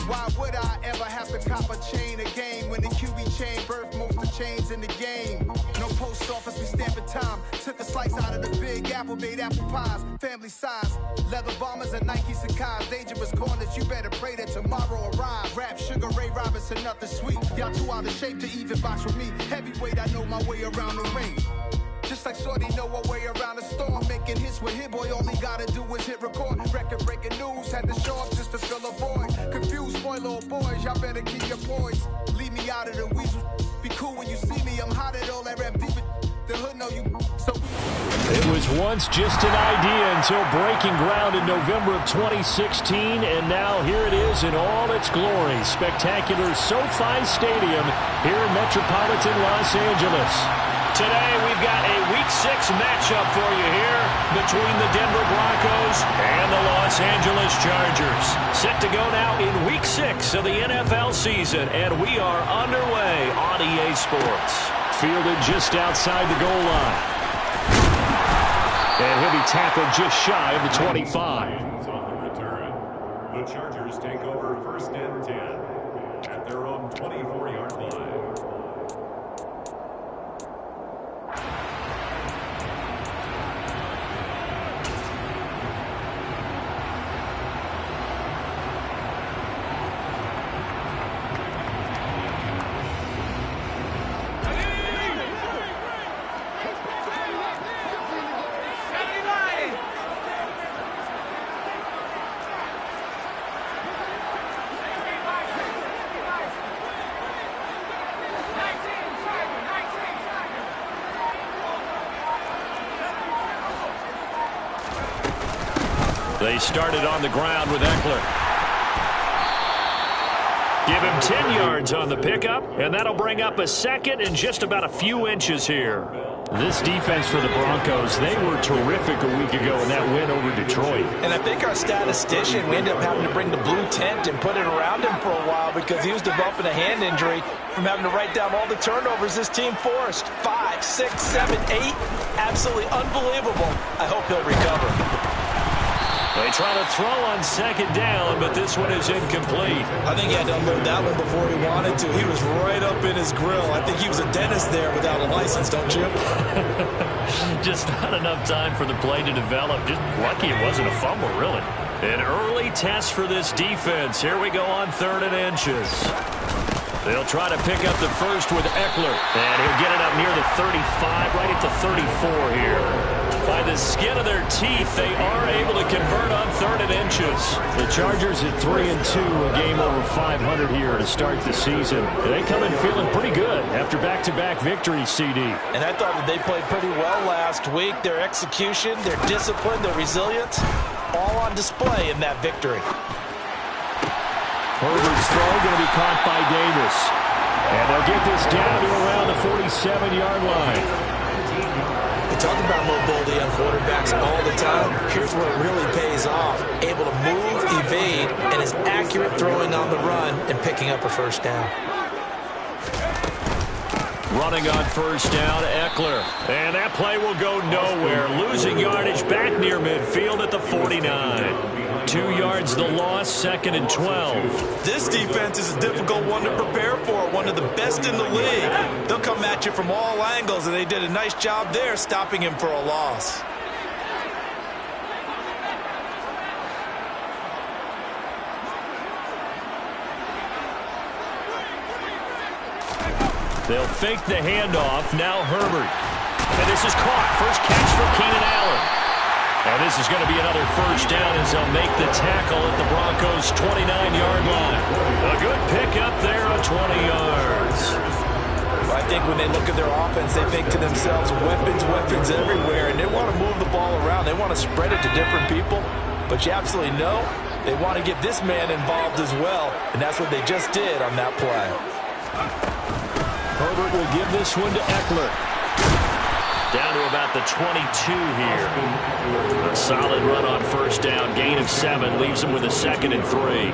Why would I ever have to cop a chain again when the QB chain birthed most of chains in the game? No post office, we stamping time. Took a slice out of the big apple, made apple pies, family size. Leather bombers and Nike Sakai's. Dangerous corners, you better pray that tomorrow arrives. Rap, Sugar Ray Robinson, nothing sweet. Y'all too out of shape to even box with me. Heavyweight, I know my way around the ring. Just like Shorty know her way around the storm. Making hits with Hit Boy, all he gotta do is hit record. Record breaking news, had to show up just to fill a void. Confused boy, little boys, y'all better keep your poise. Leave me out of the weasel. Be cool when you see me, I'm hot at all that rap deep. The hood know you, so. It was once just an idea until breaking ground in November of 2016, and now here it is in all its glory. Spectacular SoFi Stadium here in metropolitan Los Angeles. Today we've got a Week 6 matchup for you here between the Denver Broncos and the Los Angeles Chargers. Set to go now in Week 6 of the NFL season, and we are underway on EA Sports. Fielded just outside the goal line. And he'll be tackled just shy of the 25. On the return, the Chargers take over 1st and 10 at their own 24-yard line. They started on the ground with Eckler. Give him 10 yards on the pickup, and that'll bring up a second and just about a few inches here. This defense for the Broncos, they were terrific a week ago in that win over Detroit. And I think our statistician, we ended up having to bring the blue tent and put it around him for a while because he was developing a hand injury from having to write down all the turnovers this team forced. 5, 6, 7, 8. Absolutely unbelievable. I hope he'll recover. They try to throw on 2nd down, but this one is incomplete. I think he had to unload that one before he wanted to. He was right up in his grill. I think he was a dentist there without a license, don't you? Just not enough time for the play to develop. Just lucky it wasn't a fumble, really. An early test for this defense. Here we go on 3rd and inches. They'll try to pick up the first with Eckler. And he'll get it up near the 35, right at the 34 here. By the skin of their teeth, they are able to convert on 3rd and inches. The Chargers at 3-2, a game over 500 here to start the season. They come in feeling pretty good after back-to-back victories, CD. And I thought that they played pretty well last week. Their execution, their discipline, their resilience, all on display in that victory. Herbert's throw going to be caught by Davis. And they'll get this down to around the 47-yard line. We talk about mobility on quarterbacks all the time. Here's where it really pays off. Able to move, evade, and is accurate throwing on the run and picking up a 1st down. Running on 1st down, Eckler. And that play will go nowhere. Losing yardage back near midfield at the 49. 2 yards the loss, 2nd and 12. This defense is a difficult one to prepare for, one of the best in the league. They'll come at you from all angles, and they did a nice job there stopping him for a loss. They'll fake the handoff. Now Herbert. And this is caught. First catch for Keenan Allen. And this is going to be another 1st down as they'll make the tackle at the Broncos' 29-yard line. A good pickup there of 20 yards. I think when they look at their offense, they think to themselves, weapons, weapons everywhere, and they want to move the ball around. They want to spread it to different people, but you absolutely know they want to get this man involved as well, and that's what they just did on that play. Herbert will give this one to Eckler. Down to about the 22 here. A solid run on 1st down. Gain of 7 leaves him with a 2nd and 3.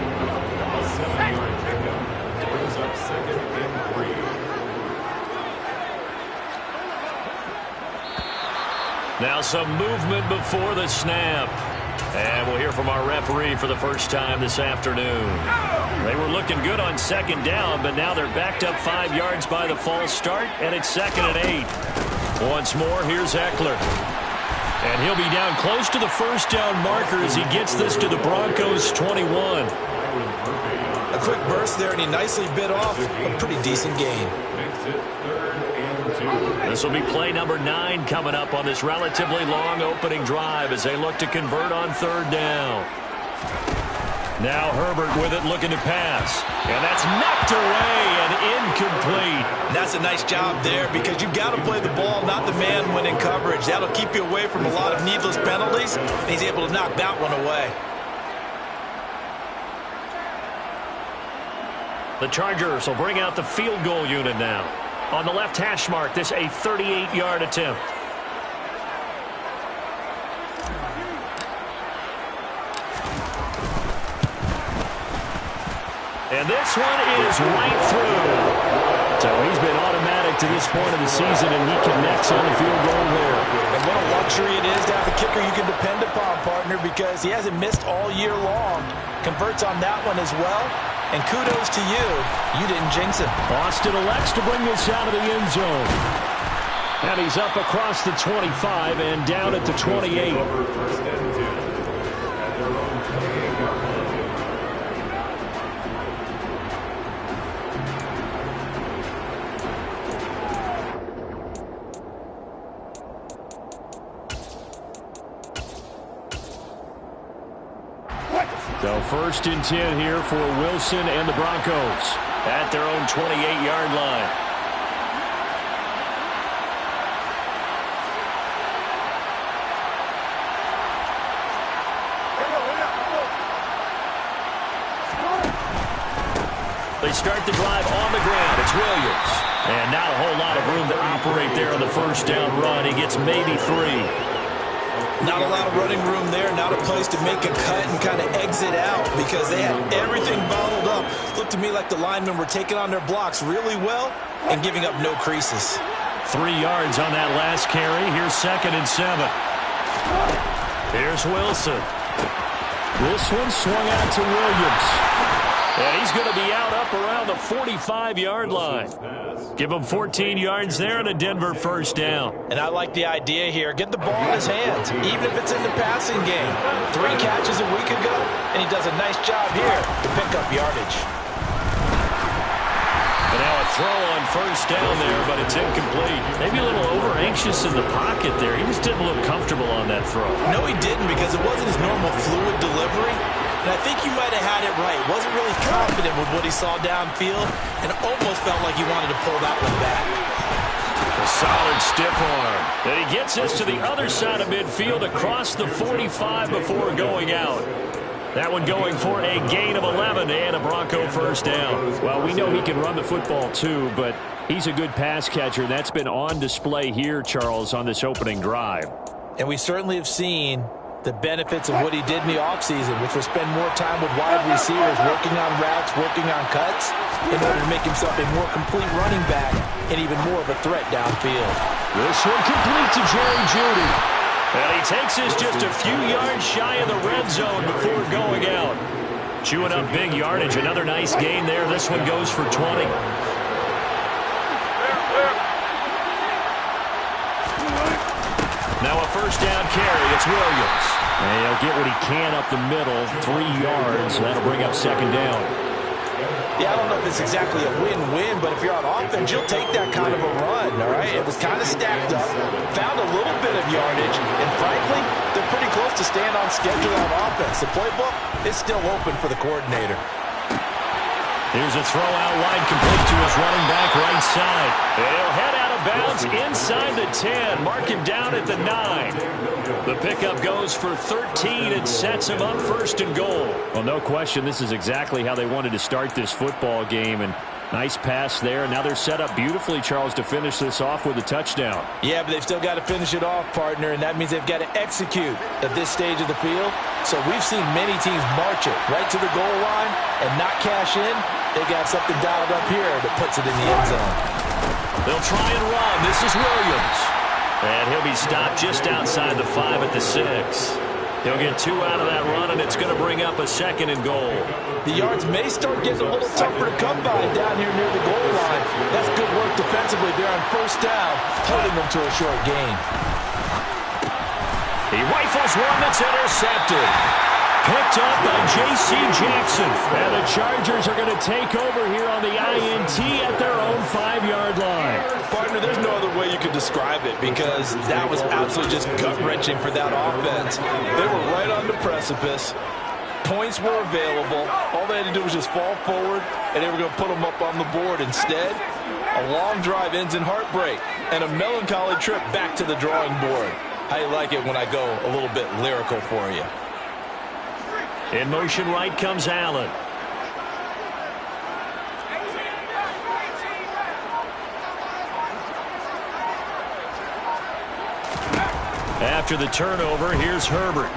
Now some movement before the snap. And we'll hear from our referee for the first time this afternoon. They were looking good on second down, but now they're backed up 5 yards by the false start, and it's 2nd and 8. Once more, here's Eckler. And he'll be down close to the first down marker as he gets this to the Broncos' 21. A quick burst there, and he nicely bit off a pretty decent gain. This will be play number 9 coming up on this relatively long opening drive as they look to convert on 3rd down. Now Herbert with it, looking to pass. And that's knocked away and incomplete. That's a nice job there because you've got to play the ball, not the man when in coverage. That'll keep you away from a lot of needless penalties, and he's able to knock that one away. The Chargers will bring out the field goal unit now. On the left hash mark, this a 38-yard attempt. And this one is right through. So he's been automatic to this point of the season, and he connects on the field goal there. And what a luxury it is to have a kicker you can depend upon, partner, because he hasn't missed all year long. Converts on that one as well. And kudos to you. You didn't jinx him. Boston elects to bring this out of the end zone. And he's up across the 25 and down at the 28. So 1st and 10 here for Wilson and the Broncos at their own 28-yard line. They start the drive on the ground. It's Williams. And not a whole lot of room to operate there on the first down run. He gets maybe 3. Not a lot of running room there, not a place to make a cut and kind of exit out because they had everything bottled up. Looked to me like the linemen were taking on their blocks really well and giving up no creases. 3 yards on that last carry. Here's 2nd and 7. Here's Wilson. This one swung out to Williams. And he's going to be out up around the 45-yard line. Give him 14 yards there and a Denver first down. And I like the idea here. Get the ball in his hands, even if it's in the passing game. 3 catches a week ago, and he does a nice job here to pick up yardage. And now a throw on first down there, but it's incomplete. Maybe a little over-anxious in the pocket there. He just didn't look comfortable on that throw. No, he didn't because it wasn't his normal fluid delivery. And I think you might have had it right. Wasn't really confident with what he saw downfield and almost felt like he wanted to pull that one back. A solid stiff arm. And he gets us to the other side of midfield across the 45 before going out. That one going for a gain of 11 and a Bronco first down. Well, we know he can run the football too, but he's a good pass catcher. That's been on display here, Charles, on this opening drive. And we certainly have seen the benefits of what he did in the offseason, which was spend more time with wide receivers, working on routes, working on cuts, in order to make himself a more complete running back and even more of a threat downfield. This one complete to Jerry Jeudy. And he takes us just a few yards shy of the red zone before going out. Chewing up big yardage. Another nice gain there. This one goes for 20. Now a first down carry. It's Williams. And he'll get what he can up the middle. 3 yards. That'll bring up 2nd down. Yeah, I don't know if it's exactly a win-win, but if you're on offense, you'll take that kind of a run, all right? It was kind of stacked up, found a little bit of yardage, and frankly, they're pretty close to staying on schedule on offense. The playbook is still open for the coordinator. Here's a throw out wide, complete to his running back right side. And he'll head out of bounds inside the 10. Mark him down at the 9. The pickup goes for 13 and sets him up 1st and goal. Well, no question, this is exactly how they wanted to start this football game. And nice pass there. Now they're set up beautifully, Charles, to finish this off with a touchdown. Yeah, but they've still got to finish it off, partner, and that means they've got to execute at this stage of the field. So we've seen many teams march it right to the goal line and not cash in. They got something dialed up here that puts it in the end zone. They'll try and run. This is Williams. And he'll be stopped just outside the 5 at the 6. He'll get 2 out of that run, and it's going to bring up a 2nd and goal. The yards may start getting a little tougher to come by down here near the goal line. That's good work defensively there on 1st down, holding them to a short gain. He rifles one that's intercepted. Picked up by J.C. Jackson. And the Chargers are going to take over here on the INT at their own 5-yard line. Partner, there's no other way you could describe it because that was absolutely just gut-wrenching for that offense. They were right on the precipice. Points were available. All they had to do was just fall forward, and they were going to put them up on the board. Instead, a long drive ends in heartbreak and a melancholy trip back to the drawing board. How you like it when I go a little bit lyrical for you? In motion right comes Allen. After the turnover, here's Herbert.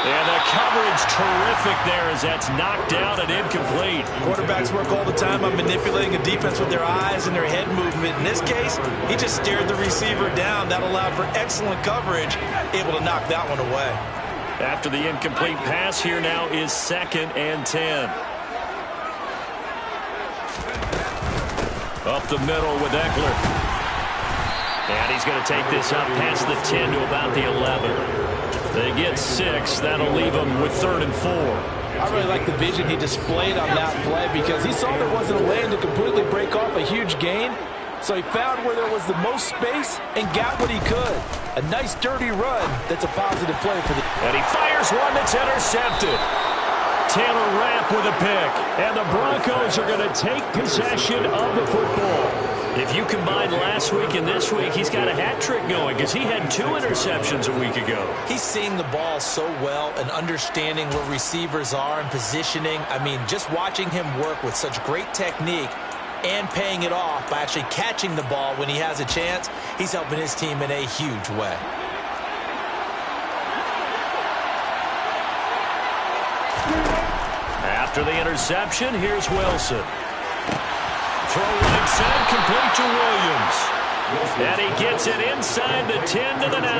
And the coverage terrific there as that's knocked out and incomplete. Quarterbacks work all the time on manipulating a defense with their eyes and their head movement. In this case, he just stared the receiver down. That allowed for excellent coverage, able to knock that one away. After the incomplete pass, here now is 2nd and 10. Up the middle with Eckler. And he's going to take this up past the 10 to about the 11. They get 6. That'll leave them with 3rd and 4. I really like the vision he displayed on that play because he saw there wasn't a lane to completely break off a huge gain. So he found where there was the most space and got what he could. A nice dirty run that's a positive play for the... And he fires one that's intercepted. Taylor Rapp with a pick. And the Broncos are going to take possession of the football. If you combine last week and this week, he's got a hat trick going because he had 2 interceptions a week ago. He's seeing the ball so well and understanding where receivers are and positioning. I mean, just watching him work with such great technique and paying it off by actually catching the ball when he has a chance, he's helping his team in a huge way. After the interception, here's Wilson. Throw right side, complete to Williams. And he gets it inside the 10 to the 9.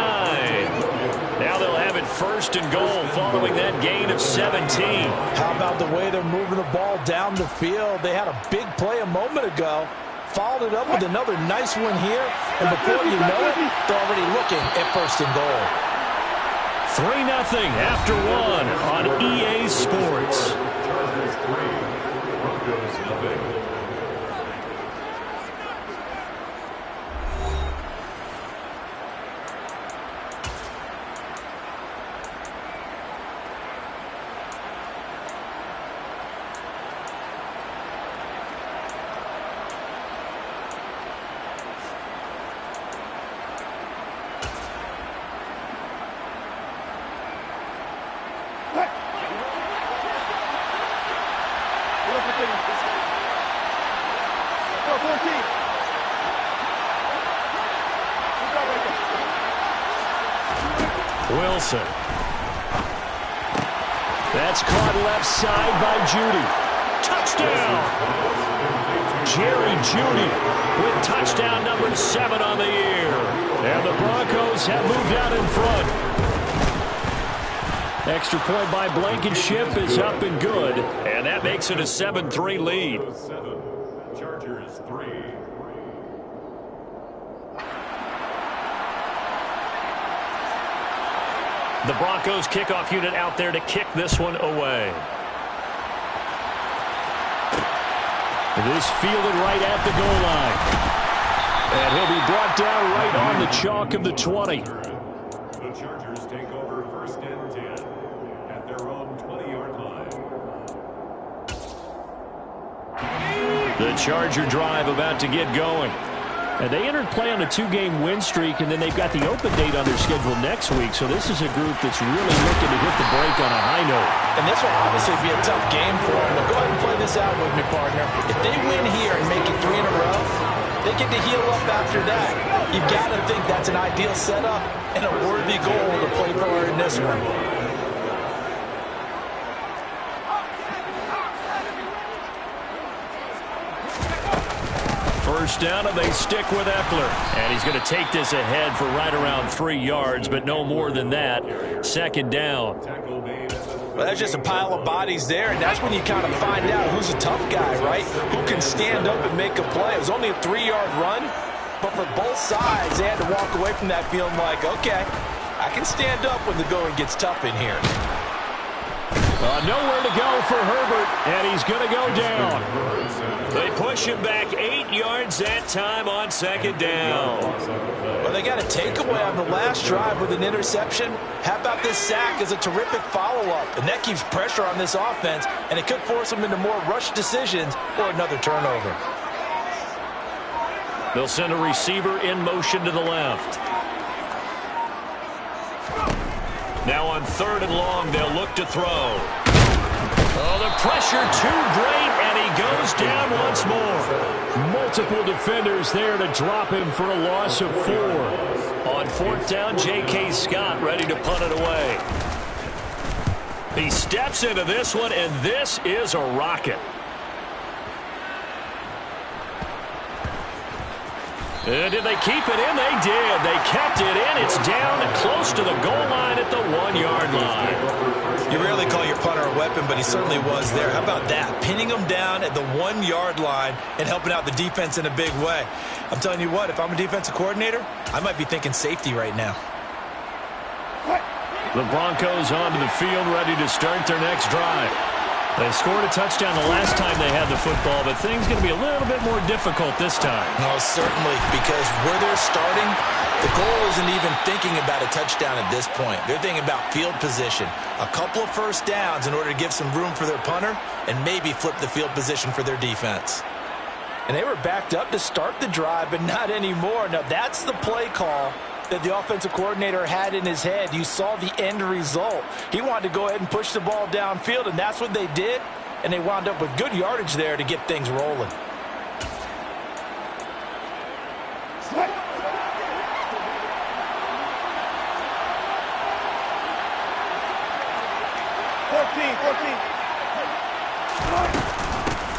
Now they'll have it 1st and goal following that gain of 17. How about the way they're moving the ball down the field? They had a big play a moment ago. Followed it up with another nice one here. And before you know it, they're already looking at 1st and goal. 3-0 after 1 on EA Sports. Chargers 3, Broncos 0. Wilson. That's caught left side by Judy. Touchdown! Jerry Judy with touchdown number 7 on the year. And the Broncos have moved out in front. Extra point by Blankenship is up and good. And that makes it a 7-3 lead. 7, Chargers 3. The Broncos kickoff unit out there to kick this one away. This fielded right at the goal line. And he'll be brought down right on the chalk of the 20. The Chargers take over 1st and 10 at their own 20-yard line. The Charger drive about to get going. And they entered play on a 2-game win streak, and then they've got the open date on their schedule next week. So this is a group that's really looking to hit the break on a high note. And this will obviously be a tough game for them. But go ahead and play this out with me, partner. If they win here and make it 3 in a row, they get to heal up after that. You've got to think that's an ideal setup and a worthy goal to play for in this one. first down, and they stick with Eckler. And he's going to take this ahead for right around 3 yards, but no more than that. Second down. Well, that's just a pile of bodies there, and that's when you kind of find out who's a tough guy, right? Who can stand up and make a play. It was only a 3-yard run, but for both sides, they had to walk away from that feeling like, okay, I can stand up when the going gets tough in here. Nowhere to go for Herbert, and he's going to go down. They push him back 8 yards that time on second down. Well, they got a takeaway on the last drive with an interception. How about this sack as a terrific follow-up? And that keeps pressure on this offense, and it could force them into more rush decisions or another turnover. They'll send a receiver in motion to the left. Now on 3rd and long, they'll look to throw. Oh, the pressure too great, and he goes down once more. Multiple defenders there to drop him for a loss of 4. On 4th down, J.K. Scott ready to punt it away. He steps into this one, and this is a rocket. Did they keep it in? They did. They kept it in. It's down close to the goal line at the 1-yard line. You rarely call your punter a weapon, but he certainly was there. How about that? Pinning him down at the 1-yard line and helping out the defense in a big way. I'm telling you what, if I'm a defensive coordinator, I might be thinking safety right now. The Broncos onto the field, ready to start their next drive. They scored a touchdown the last time they had the football, but things going to be a little bit more difficult this time. No, certainly, because where they're starting, the goal isn't even thinking about a touchdown at this point. They're thinking about field position, a couple of first downs in order to give some room for their punter, and maybe flip the field position for their defense. And they were backed up to start the drive, but not anymore. Now, that's the play call that the offensive coordinator had in his head. You saw the end result. He wanted to go ahead and push the ball downfield, and that's what they did, and they wound up with good yardage there to get things rolling.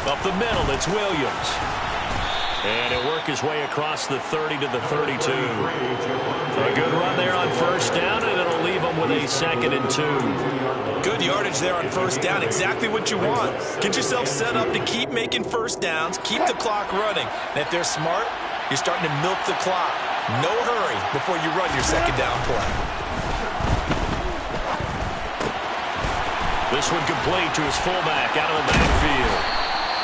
Up the middle, it's Williams. And he'll work his way across the 30 to the 32. A good run there on first down, and it'll leave him with a 2nd and 2. Good yardage there on first down. Exactly what you want. Get yourself set up to keep making first downs, keep the clock running. And if they're smart, you're starting to milk the clock. No hurry before you run your second down play. This one complete to his fullback out of the backfield.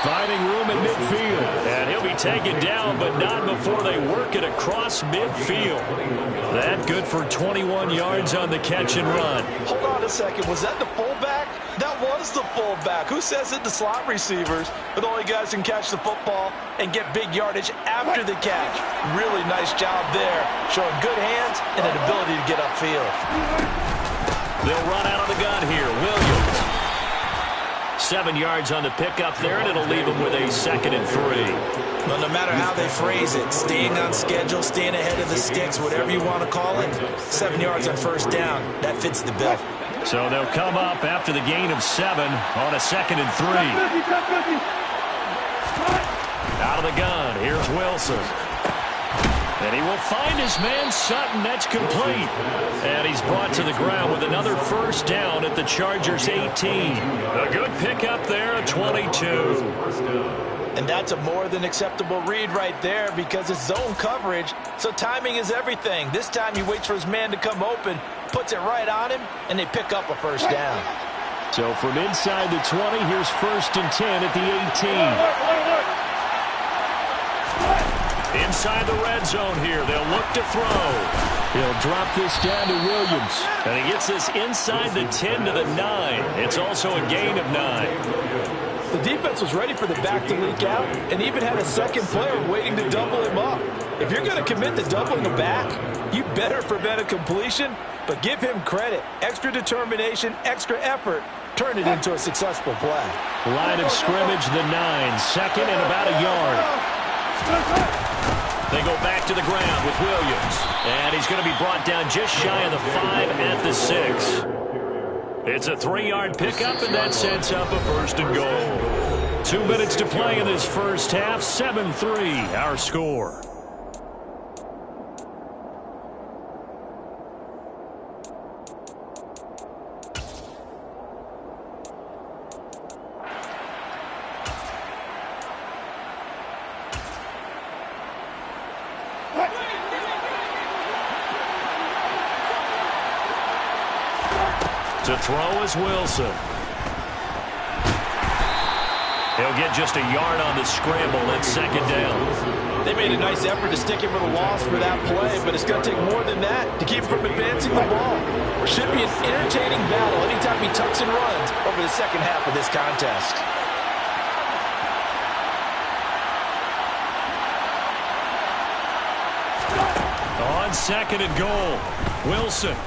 Finding room at midfield. And he'll be taken down, but not before they work it across midfield. That good for 21 yards on the catch and run. Hold on a second. Was that the fullback? That was the fullback. Who says it? The slot receivers. But all you guys can catch the football and get big yardage after the catch. Really nice job there. Showing good hands and an ability to get upfield. They'll run out of the gun here. Williams. 7 yards on the pickup there, and it'll leave them with a 2nd and 3. Well, no matter how they phrase it, staying on schedule, staying ahead of the sticks, whatever you want to call it, 7 yards on first down, that fits the bill. So they'll come up after the gain of 7 on a 2nd and 3. Out of the gun, here's Wilson. And he will find his man Sutton. That's complete. And he's brought to the ground with another first down at the Chargers' 18. A good pickup there, a 22. And that's a more than acceptable read right there because it's zone coverage, so timing is everything. This time he waits for his man to come open, puts it right on him, and they pick up a first down. So from inside the 20, here's 1st and 10 at the 18. Inside the red zone here, they'll look to throw. He'll drop this down to Williams. And he gets this inside the 10 to the 9. It's also a gain of 9. The defense was ready for the back to leak out and even had a second player waiting to double him up. If you're going to commit to doubling a back, you better prevent a completion, but give him credit. Extra determination, extra effort, turn it into a successful play. Line of scrimmage, the 9. 2nd and about a yard. They go back to the ground with Williams. And he's going to be brought down just shy of the 5 at the 6. It's a 3-yard pickup, and that sets up a 1st and goal. 2 minutes to play in this first half. 7-3, our score. To throw is Wilson. He'll get just a yard on the scramble. It's second down. They made a nice effort to stick him with a loss for that play, but it's going to take more than that to keep him from advancing the ball. It should be an entertaining battle anytime he tucks and runs over the second half of this contest. On second and goal, Wilson.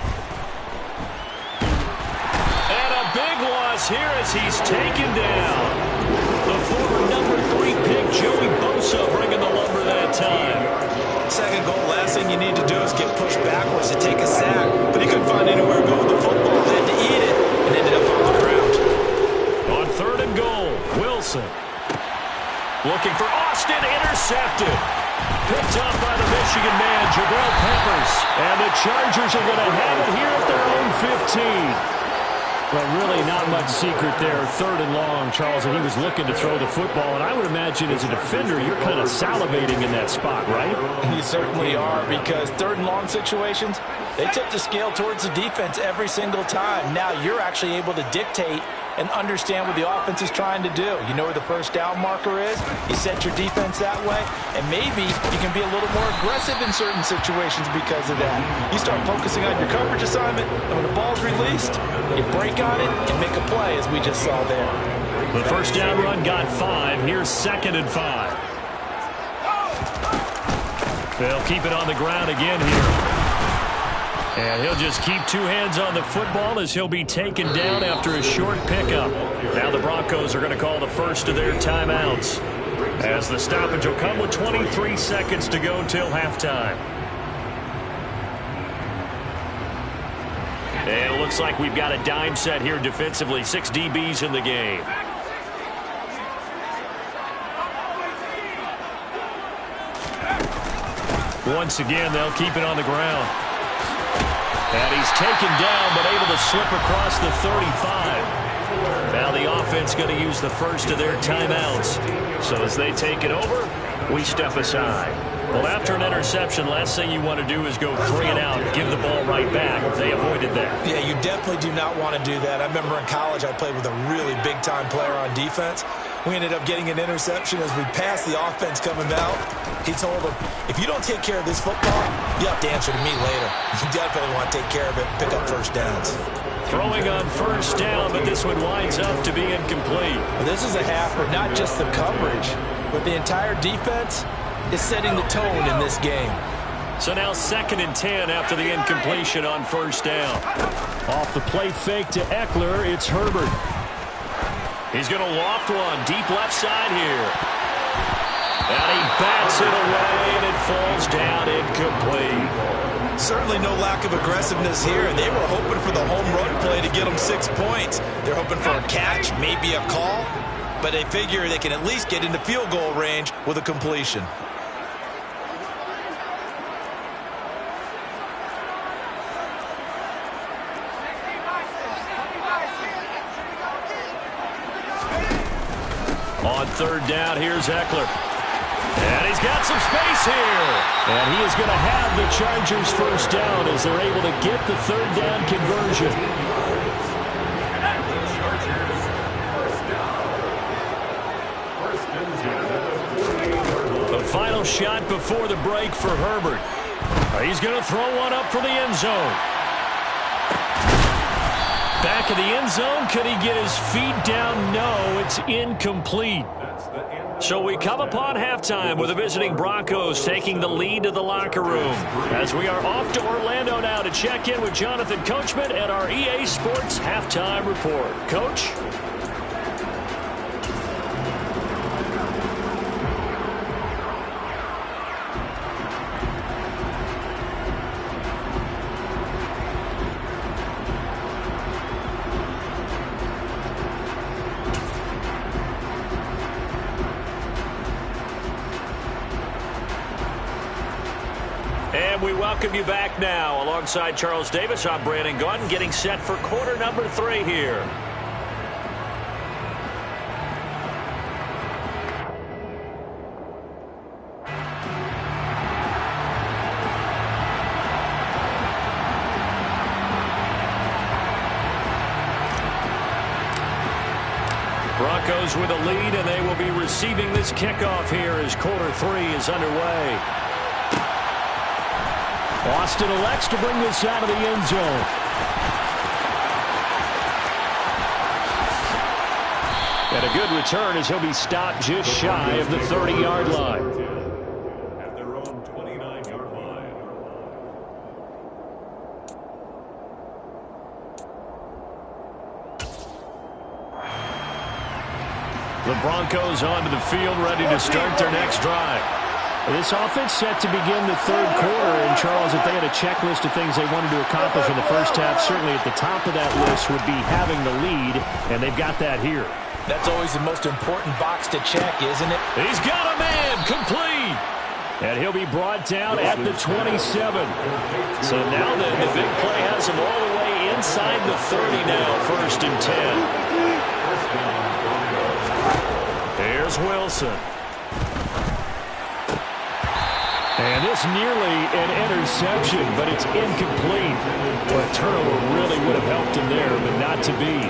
And a big loss here as he's taken down. The former number 3 pick, Joey Bosa, bringing the lumber that time. Second goal, last thing you need to do is get pushed backwards to take a sack. But he couldn't find anywhere to go with the football. Had to eat it and ended up on the ground. On third and goal, Wilson. Looking for Austin, intercepted. Picked up by the Michigan man, Jabril Peppers. And the Chargers are going to have it here at their own 15. Well, really not much secret there. Third and long, Charles, and he was looking to throw the football. And I would imagine as a defender, you're kind of salivating in that spot, right? You certainly are, because third and long situations, they tip the scale towards the defense every single time. Now you're actually able to dictate and understand what the offense is trying to do. You know where the first down marker is. You set your defense that way, and maybe you can be a little more aggressive in certain situations because of that. You start focusing on your coverage assignment, and when the ball's released, you break on it and make a play, as we just saw there. The first down run got 5. Here's second and 5. They'll keep it on the ground again here. And he'll just keep 2 hands on the football as he'll be taken down after a short pickup. Now the Broncos are going to call the first of their timeouts, as the stoppage will come with 23 seconds to go till halftime. And it looks like we've got a dime set here defensively. 6 DBs in the game. Once again, they'll keep it on the ground. And he's taken down, but able to slip across the 35. Now the offense going to use the first of their timeouts. So as they take it over, we step aside. Well, after an interception, last thing you want to do is go 3 and out, give the ball right back. They avoided that. Yeah, you definitely do not want to do that. I remember in college I played with a really big-time player on defense. We ended up getting an interception as we passed the offense coming out. He told him, if you don't take care of this football, you have to answer to me later. You definitely want to take care of it and pick up first downs. Throwing on first down, but this one winds up to be incomplete. Well, this is a half for not just the coverage, but the entire defense is setting the tone in this game. So now second and 10 after the incompletion on first down. Off the play fake to Eckler, it's Herbert. He's going to loft one deep left side here. And he bats it away, and it falls down incomplete. Certainly no lack of aggressiveness here. They were hoping for the home run play to get them 6 points. They're hoping for a catch, maybe a call, but they figure they can at least get into field goal range with a completion. On third down, here's Eckler. And he's got some space here. And he is going to have the Chargers first down as they're able to get the third down conversion. The final shot before the break for Herbert. He's going to throw one up for the end zone. Back of the end zone. Could he get his feet down? No, it's incomplete. So we come upon halftime with the visiting Broncos taking the lead to the locker room. As we are off to Orlando now to check in with Jonathan Coachman at our EA Sports Halftime Report. Coach? we welcome you back now. Alongside Charles Davis, I'm Brandon Gaudin, getting set for quarter number 3 here. Broncos with a lead, and they will be receiving this kickoff here as quarter 3 is underway. Austin elects to bring this out of the end zone. And a good return as he'll be stopped just shy of the 30-yard line. At their own 29-yard line. The Broncos onto the field, ready to start their next drive. This offense set to begin the third quarter, and Charles, if they had a checklist of things they wanted to accomplish in the first half, certainly at the top of that list would be having the lead, and they've got that here. That's always the most important box to check, isn't it? He's got a man, complete! And he'll be brought down at the 27. So now the big play has him all the way inside the 30 now, 1st and 10. Here's Wilson. And this nearly an interception, but it's incomplete. Well, a turnover really would have helped him there, but not to be.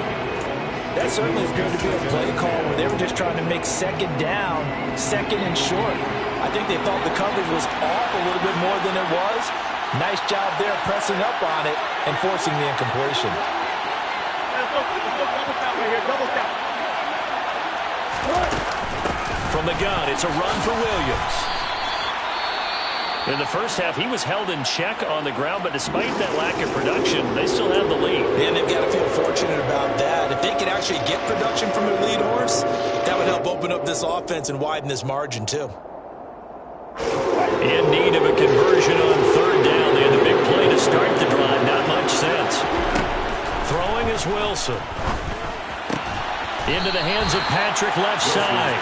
That certainly appeared to be a play call where they were just trying to make second down, second and short. I think they thought the coverage was off a little bit more than it was. Nice job there pressing up on it and forcing the incompletion. From the gun, it's a run for Williams. In the first half, he was held in check on the ground, but despite that lack of production, they still have the lead. And they've got to feel fortunate about that. If they could actually get production from their lead horse, that would help open up this offense and widen this margin, too. In need of a conversion on third down. They had the big play to start the drive. Not much sense. Throwing is Wilson. Into the hands of Patrick, left side.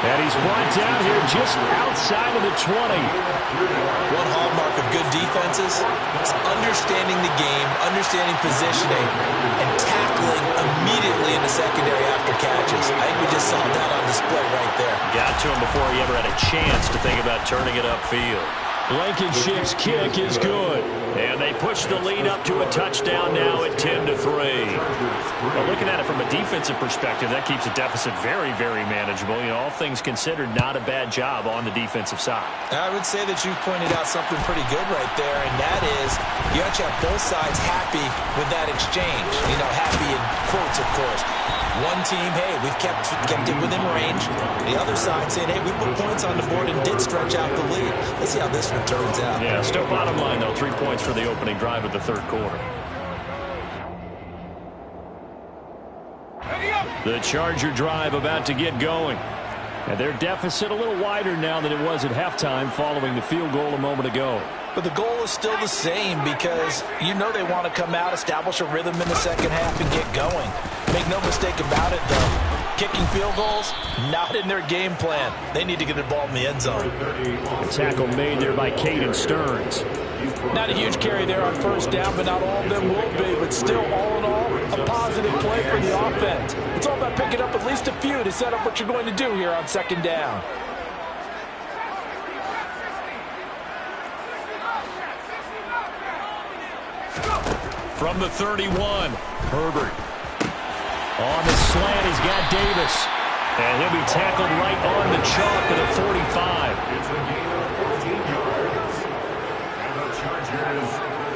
And he's brought down here just outside of the 20. One hallmark of good defenses is understanding the game, understanding positioning, and tackling immediately in the secondary after catches. I think we just saw that on display right there. Got to him before he ever had a chance to think about turning it upfield. Blankenship's kick is good. And they push the lead up to a touchdown now at 10-3. Well, looking at it from a defensive perspective, that keeps the deficit very, very manageable. You know, all things considered, not a bad job on the defensive side. I would say that you've pointed out something pretty good right there, and that is you have to have both sides happy with that exchange. You know, happy in quotes, of course. One team, hey, we've kept it within range. The other side saying, hey, we put points on the board and did stretch out the lead. Let's see how this one turns out. Yeah, still bottom line, though, 3 points for the opening drive of the third quarter. The Charger drive about to get going. And their deficit a little wider now than it was at halftime following the field goal a moment ago. But the goal is still the same because you know they want to come out, establish a rhythm in the second half, and get going. Make no mistake about it, though. Kicking field goals, not in their game plan. They need to get the ball in the end zone. A tackle made there by Caden Stearns. Not a huge carry there on first down, but not all of them will be. But still, all in all, a positive play for the offense. It's all about picking up at least a few to set up what you're going to do here on second down. From the 31, Herbert. On the slant, he's got Davis. And he'll be tackled right on the chalk at the 45. It's a gain of 14 yards. And the Chargers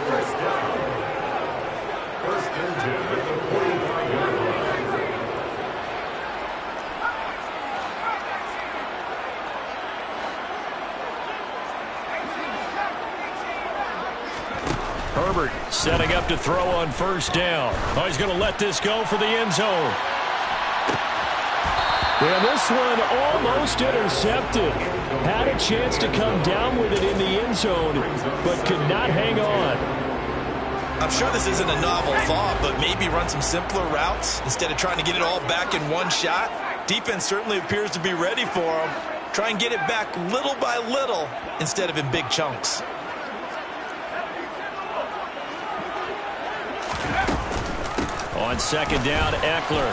first down. 1st and 10 at the 45-yard line. Herbert setting up to throw on first down. Oh, he's going to let this go for the end zone. And this one almost intercepted. Had a chance to come down with it in the end zone, but could not hang on. I'm sure this isn't a novel thought, but maybe run some simpler routes instead of trying to get it all back in one shot. Defense certainly appears to be ready for him. Try and get it back little by little instead of in big chunks. On second down, Eckler.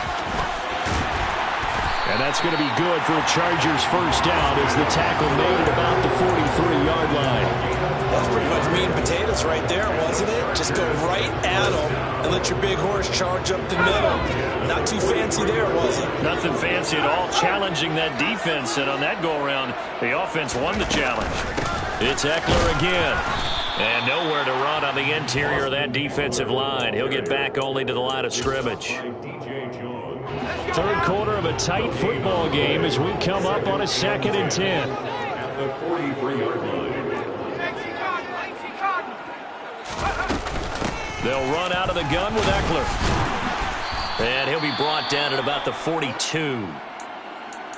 And that's going to be good for a Chargers first down as the tackle made at about the 43-yard line. That's pretty much meat and potatoes right there, wasn't it? Just go right at them and let your big horse charge up the middle. Not too fancy there, was it? Nothing fancy at all, challenging that defense. And on that go-around, the offense won the challenge. It's Eckler again. And nowhere to run on the interior of that defensive line. He'll get back only to the line of scrimmage. Third quarter of a tight football game as we come up on a 2nd and 10. At the 43-yard line. They'll run out of the gun with Eckler. And he'll be brought down at about the 42.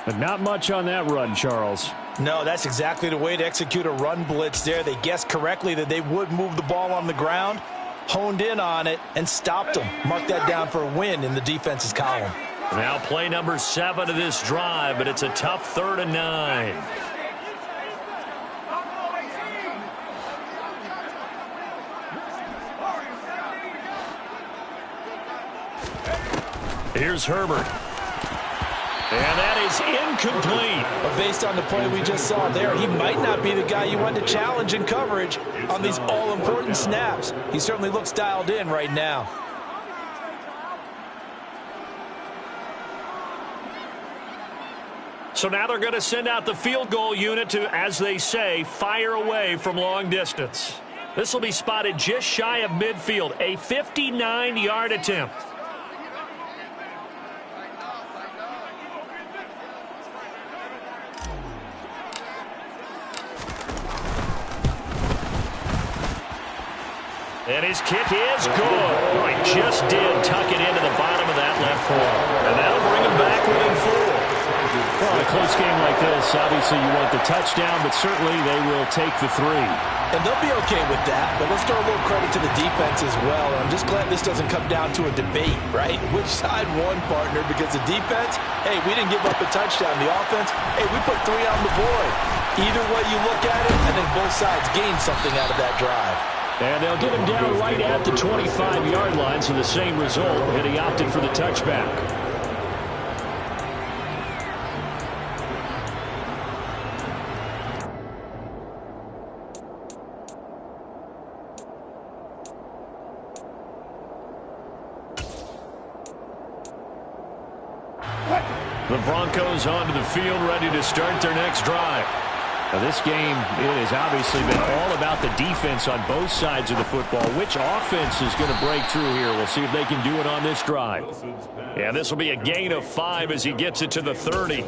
But not much on that run, Charles. No, that's exactly the way to execute a run blitz there. They guessed correctly that they would move the ball on the ground, honed in on it, and stopped them. Mark that down for a win in the defense's column. Now play number 7 of this drive, but it's a tough 3rd and 9. Here's Herbert. And that is incomplete. But based on the play we just saw there, he might not be the guy you want to challenge in coverage on these all-important snaps. He certainly looks dialed in right now. So now they're going to send out the field goal unit to, as they say, fire away from long distance. This will be spotted just shy of midfield, a 59-yard attempt. And his kick is good. Oh, he just did tuck it into the bottom of that left corner. And that'll bring him back within 4. Well, in a close game like this, obviously you want the touchdown, but certainly they will take the 3. And they'll be okay with that, but let's throw a little credit to the defense as well. And I'm just glad this doesn't come down to a debate, right? Which side won, partner? Because the defense, hey, we didn't give up a touchdown. The offense, hey, we put 3 on the board. Either way you look at it, I think both sides gained something out of that drive. And they'll get him down right at the 25-yard line, so the same result, and he opted for the touchback. The Broncos onto the field, ready to start their next drive. Now this game, it has obviously been all about the defense on both sides of the football. Which offense is going to break through here? We'll see if they can do it on this drive. Yeah, this will be a gain of 5 as he gets it to the 30.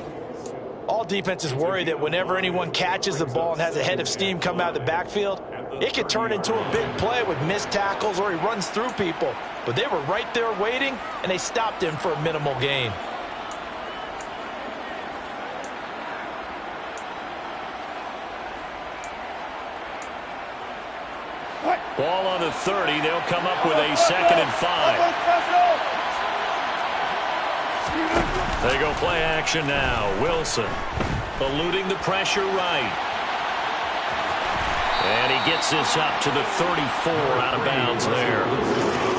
All defenses worry that whenever anyone catches the ball and has a head of steam come out of the backfield, it could turn into a big play with missed tackles or he runs through people. But they were right there waiting, and they stopped him for a minimal gain. Ball on the 30. They'll come up with a 2nd and 5. They go play action now. Wilson eluding the pressure right. And he gets this up to the 34 out of bounds there.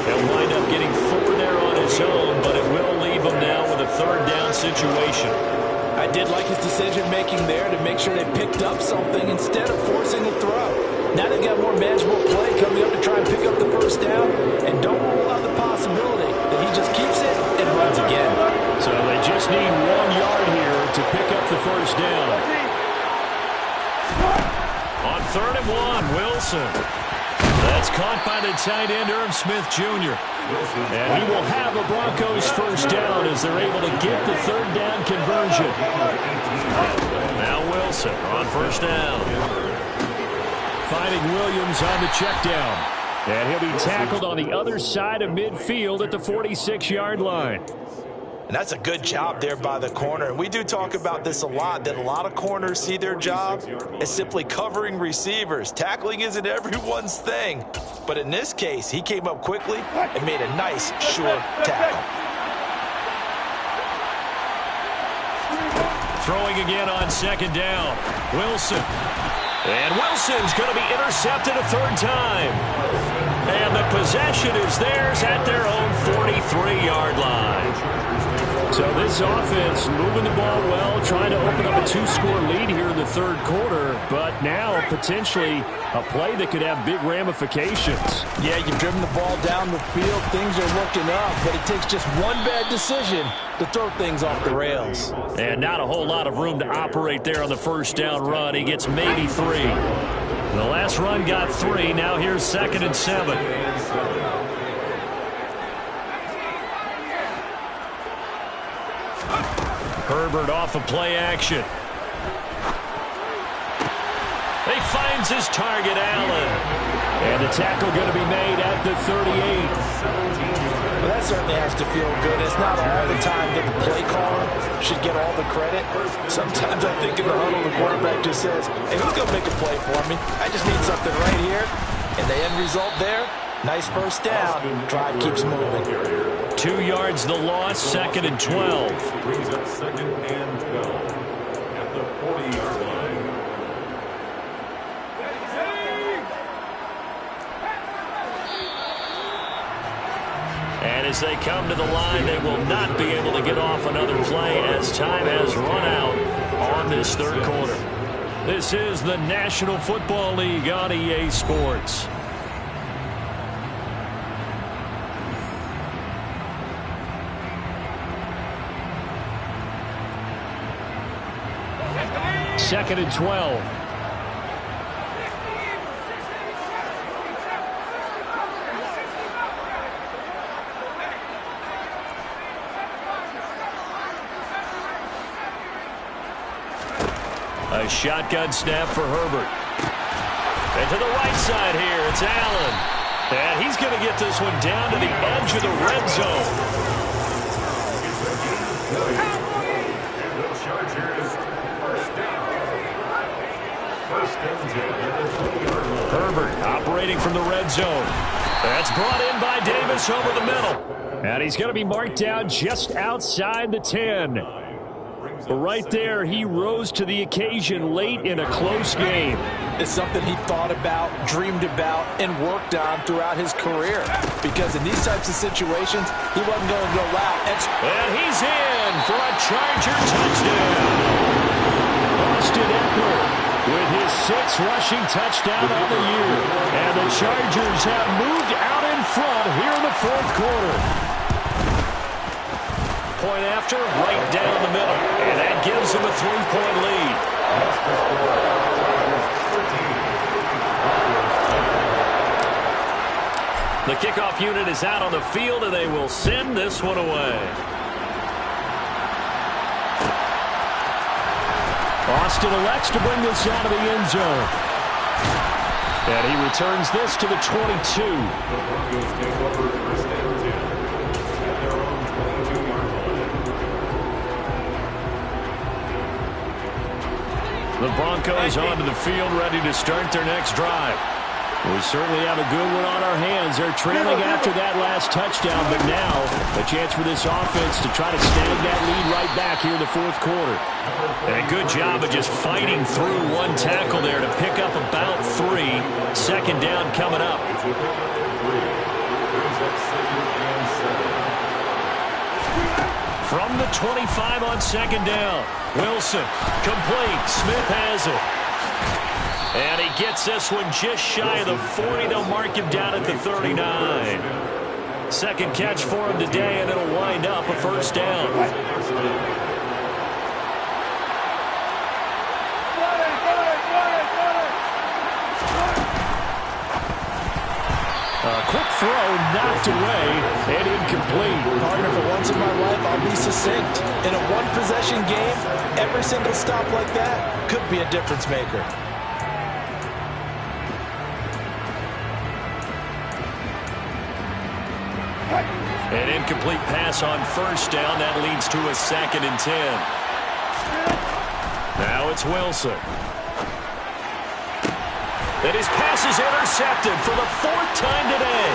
He'll wind up getting 4 there on his own, but it will leave him now with a 3rd down situation. I did like his decision-making there to make sure they picked up something instead of forcing a throw. Now they got more manageable play coming up to try and pick up the 1st down, and don't rule out the possibility that he just keeps it and runs again. So they just need 1 yard here to pick up the 1st down. On 3rd and 1, Wilson. That's caught by the tight end, Irv Smith Jr. And he will have a Broncos 1st down as they're able to get the 3rd down conversion. Now Wilson on 1st down. Finding Williams on the check down. And he'll be tackled on the other side of midfield at the 46-yard line. And that's a good job there by the corner. And we do talk about this a lot, that a lot of corners see their job as simply covering receivers. Tackling isn't everyone's thing. But in this case, he came up quickly and made a nice, sure tackle. Throwing again on 2nd down. Wilson. And Wilson's going to be intercepted a 3rd time. And the possession is theirs at their own 43-yard line. So this offense moving the ball well, trying to open up a 2-score lead here in the third quarter, but now potentially a play that could have big ramifications. Yeah, you've driven the ball down the field. Things are looking up, but it takes just one bad decision to throw things off the rails. And not a whole lot of room to operate there on the first down run. He gets maybe 3. The last run got 3. Now here's 2nd and 7. Herbert off of play action. He finds his target, Allen. And the tackle going to be made at the 38. Well, that certainly has to feel good. It's not all the time that the play caller should get all the credit. Sometimes I think in the huddle, the quarterback just says, hey, who's going to make a play for me? I just need something right here. And the end result there, nice first down. Drive keeps moving. 2 yards the loss, 2nd and 12. Brings up 2nd and 12 at the 40-yard line. And as they come to the line, they will not be able to get off another play as time has run out on this third quarter. This is the National Football League on EA Sports. Second and 12. A shotgun snap for Herbert. And to the right side here, it's Allen. And he's going to get this one down to the edge of the red zone. And the Chargers first down. First and 10 at the 20-yard line. Herbert operating from the red zone. That's brought in by Davis over the middle. And he's going to be marked down just outside the 10. But right there, he rose to the occasion late in a close game. It's something he thought about, dreamed about, and worked on throughout his career. Because in these types of situations, he wasn't going to go out. And he's in for a Charger touchdown. Austin Eckler with his 6th rushing touchdown on the year. And the Chargers have moved out in front here in the fourth quarter. Point after, right down the middle. And that gives them a 3-point lead. The kickoff unit is out on the field, and they will send this one away. Austin elects to bring this out of the end zone. And he returns this to the 22. The Broncos take over first and 10 at their own 22-yard line. The Broncos onto the field, ready to start their next drive. We certainly have a good one on our hands. They're trailing after that last touchdown, but now a chance for this offense to try to snag that lead right back here in the fourth quarter. And a good job of just fighting through one tackle there to pick up about 3. Second down coming up. From the 25 on second down. Wilson, complete. Smith has it. And he gets this one just shy of the 40. They'll mark him down at the 39. Second catch for him today, and it'll wind up a first down. A quick throw knocked away and incomplete. Partner, for once in my life, I'll be succinct. In a one-possession game, every single stop like that could be a difference maker. An incomplete pass on first down. That leads to a 2nd and 10. Now it's Wilson. And his pass is intercepted for the 4th time today.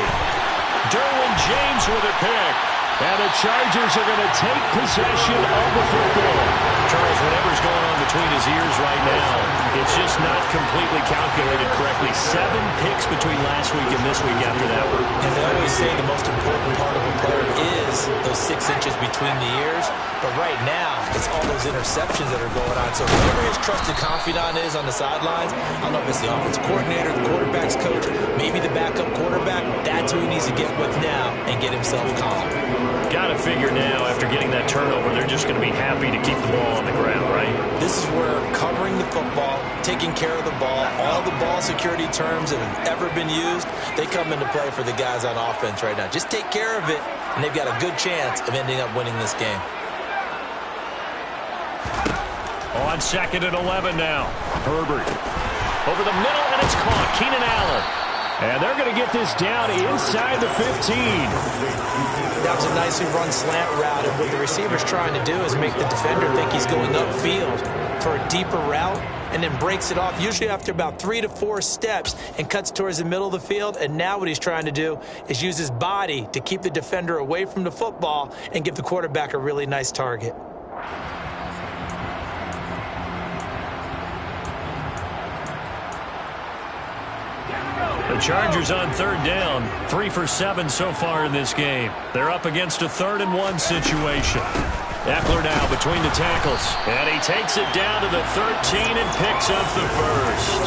Derwin James with a pick. And the Chargers are going to take possession of the football. Charles, whatever's going on between his ears right now, it's just not completely calculated correctly. 7 picks between last week and this week after that one. And they always say the most important part of a player is those 6 inches between the ears. But right now, it's all those interceptions that are going on. So whoever his trusted confidant is on the sidelines, I don't know if it's the offensive coordinator, the quarterback's coach, maybe the backup quarterback, that's who he needs to get with now and get himself calm. Got to figure now, after getting that turnover, they're just going to be happy to keep the ball on the ground, right? This is where covering the football, taking care of the ball, all the ball security terms that have ever been used, they come into play for the guys on offense right now. Just take care of it, and they've got a good chance of ending up winning this game. On 2nd and 11 now. Herbert over the middle, and it's caught. Keenan Allen. And they're going to get this down inside the 15. That was a nicely run slant route, and what the receiver's trying to do is make the defender think he's going upfield for a deeper route, and then breaks it off, usually after about 3 to 4 steps, and cuts towards the middle of the field. And now what he's trying to do is use his body to keep the defender away from the football and give the quarterback a really nice target. The Chargers on 3rd down, 3 for 7 so far in this game. They're up against a 3rd and 1 situation. Eckler now between the tackles, and he takes it down to the 13 and picks up the first.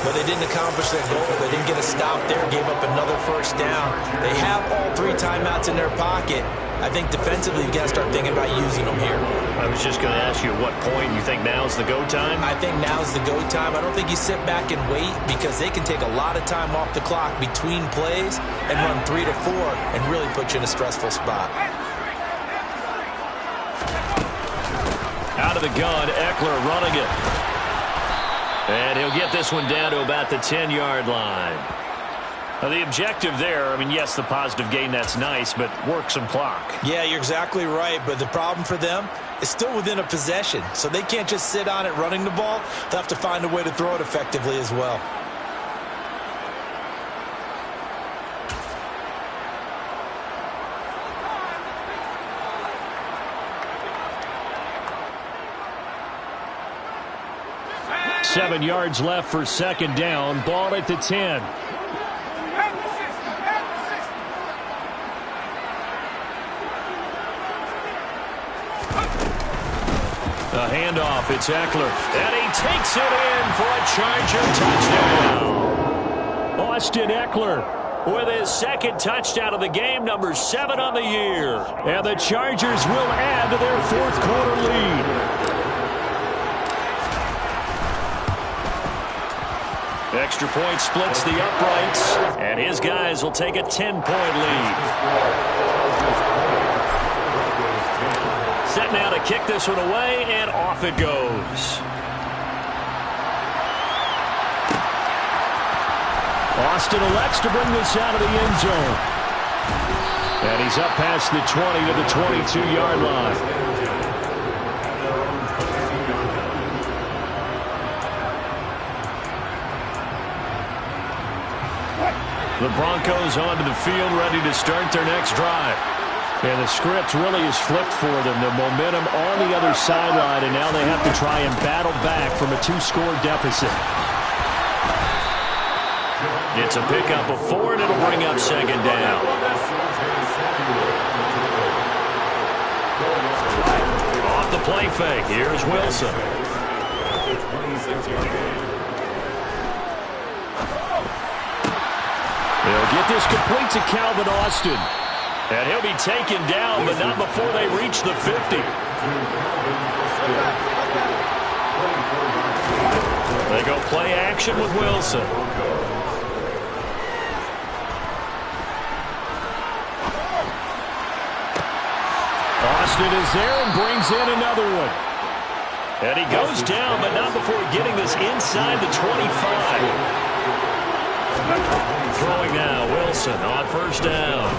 But they didn't accomplish their goal. They didn't get a stop there, gave up another 1st down. They have all 3 timeouts in their pocket. I think defensively you've got to start thinking about using them here. I was just going to ask you at what point you think now's the go time? I think now's the go time. I don't think you sit back and wait, because they can take a lot of time off the clock between plays and run 3 to 4 and really put you in a stressful spot. Out of the gun, Eckler running it. And he'll get this one down to about the 10-yard line. Now, the objective there, I mean, yes, the positive gain, that's nice, but work some clock. Yeah, you're exactly right, but the problem for them is still within a possession, so they can't just sit on it running the ball. They'll have to find a way to throw it effectively as well. Seven yards left for 2nd down. Ball at the 10. A handoff. It's Eckler. And he takes it in for a Charger touchdown. Austin Eckler with his 2nd touchdown of the game, number 7 on the year. And the Chargers will add to their 4th quarter lead. Extra point splits the uprights, and his guys will take a 10-point lead. Set now to kick this one away, and off it goes. Austin elects to bring this out of the end zone. And he's up past the 20 to the 22-yard line. The Broncos onto the field, ready to start their next drive. And the script really is flipped for them. The momentum on the other sideline, and now they have to try and battle back from a 2-score deficit. It's a pickup of 4, and it'll bring up 2nd down. Off the play fake, here's Wilson. They'll get this complete to Calvin Austin. And he'll be taken down, but not before they reach the 50. They go play action with Wilson. Austin is there and brings in another one. And he goes down, but not before getting this inside the 25. Throwing now, Wilson on 1st down.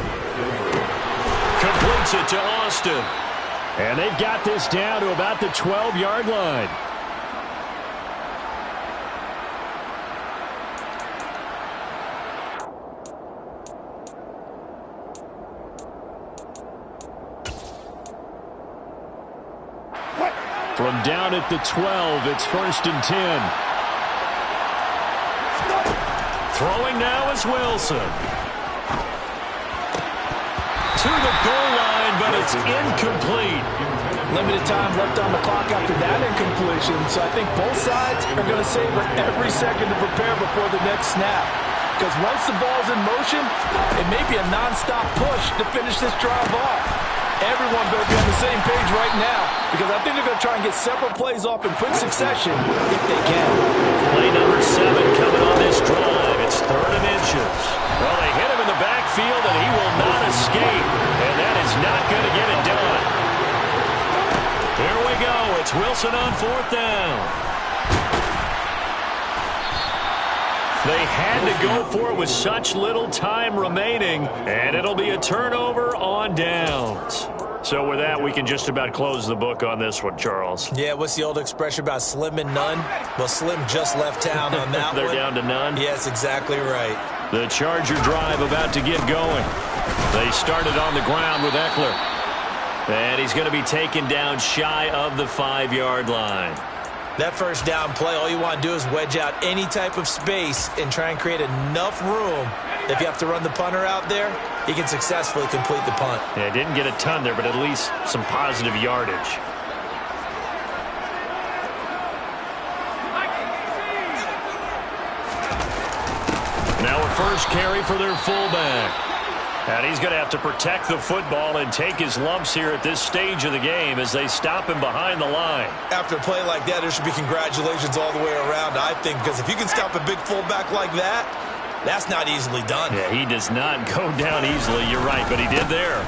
Completes it to Austin. And they've got this down to about the 12-yard line. From down at the 12, it's 1st and 10. Throwing now is Wilson. To the goal line, but it's incomplete. Limited time left on the clock after that incompletion, so I think both sides are going to savor every second to prepare before the next snap. Because once the ball's in motion, it may be a nonstop push to finish this drive off. Everyone better be on the same page right now, because I think they're going to try and get several plays off in quick succession if they can. Play number 7 coming on this drive. It's 3rd and inches. Well, they hit him in the backfield, and he will not escape. And that is not going to get it done. Here we go. It's Wilson on 4th down. They had to go for it with such little time remaining, and it'll be a turnover on downs. So with that, we can just about close the book on this one, Charles. Yeah, what's the old expression about slim and none? Well, Slim just left town on that They're one. down to none? Yes, exactly right. The Charger drive about to get going. They started on the ground with Eckler. And he's going to be taken down shy of the 5-yard line. That first down play, all you want to do is wedge out any type of space and try and create enough room. If you have to run the punter out there, he can successfully complete the punt. Yeah, didn't get a ton there, but at least some positive yardage. Now a first carry for their fullback. And he's going to have to protect the football and take his lumps here at this stage of the game as they stop him behind the line. After a play like that, there should be congratulations all the way around, I think, because if you can stop a big fullback like that, that's not easily done. Yeah, he does not go down easily, you're right, but he did there.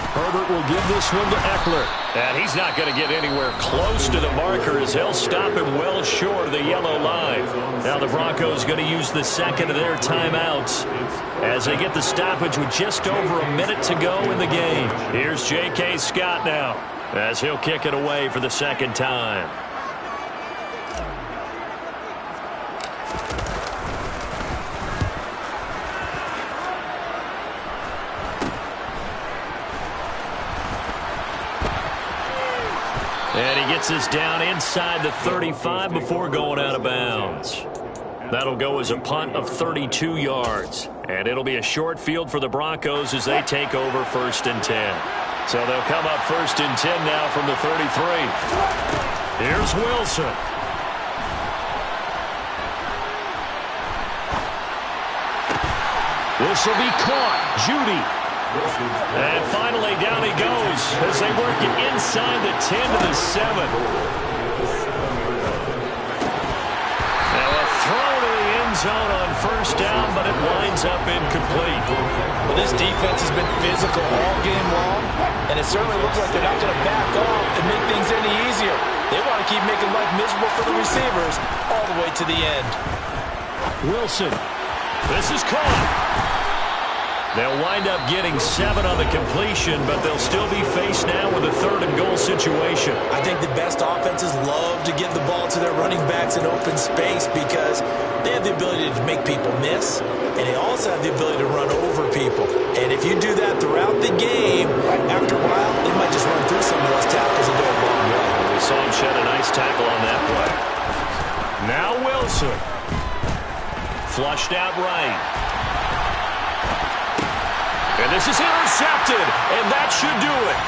Herbert will give this one to Eckler. And he's not going to get anywhere close to the marker as he'll stop him well short of the yellow line. Now the Broncos going to use the second of their timeouts as they get the stoppage with just over a minute to go in the game. Here's J.K. Scott now as he'll kick it away for the second time. And he gets this down inside the 35 before going out of bounds. That'll go as a punt of 32 yards. And it'll be a short field for the Broncos as they take over 1st and 10. So they'll come up 1st and 10 now from the 33. Here's Wilson. This will be caught. Judy. And finally, down he goes as they work it inside the 10 to the 7. Now a throw to the end zone on 1st down, but it winds up incomplete. Well, this defense has been physical all game long, and it certainly looks like they're not going to back off and make things any easier. They want to keep making life miserable for the receivers all the way to the end. Wilson. This is caught. They'll wind up getting 7 on the completion, but they'll still be faced now with a 3rd and goal situation. I think the best offenses love to give the ball to their running backs in open space because they have the ability to make people miss, and they also have the ability to run over people. And if you do that throughout the game, after a while, they might just run through some of those tackles and go a long way. We saw him shed a nice tackle on that play. Now Wilson. Flushed out right. And this is intercepted, and that should do it.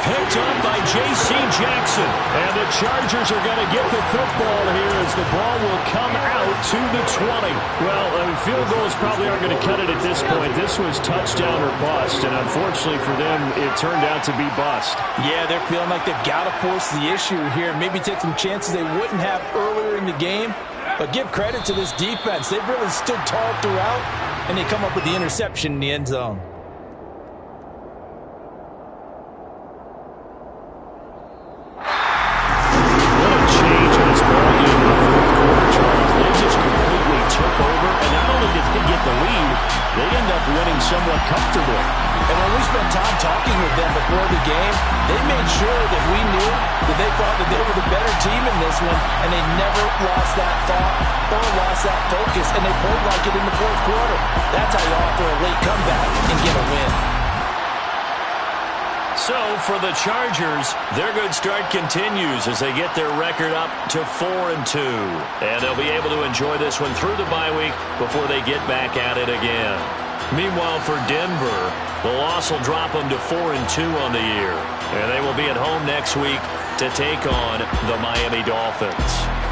Picked up by J.C. Jackson. And the Chargers are going to get the football here as the ball will come out to the 20. Well, field goals probably aren't going to cut it at this point. This was touchdown or bust, and unfortunately for them, it turned out to be bust. Yeah, they're feeling like they've got to force the issue here. Maybe take some chances they wouldn't have earlier in the game. But give credit to this defense. They've really stood tall throughout, and they come up with the interception in the end zone. They end up winning somewhat comfortably. And when we spent time talking with them before the game, they made sure that we knew that they thought that they were the better team in this one, and they never lost that thought or lost that focus, and they played like it in the 4th quarter. That's how you offer a late comeback and get a win. So for the Chargers, their good start continues as they get their record up to 4-2. And they'll be able to enjoy this one through the bye week before they get back at it again. Meanwhile, for Denver, the loss will drop them to 4-2 on the year. And they will be at home next week to take on the Miami Dolphins.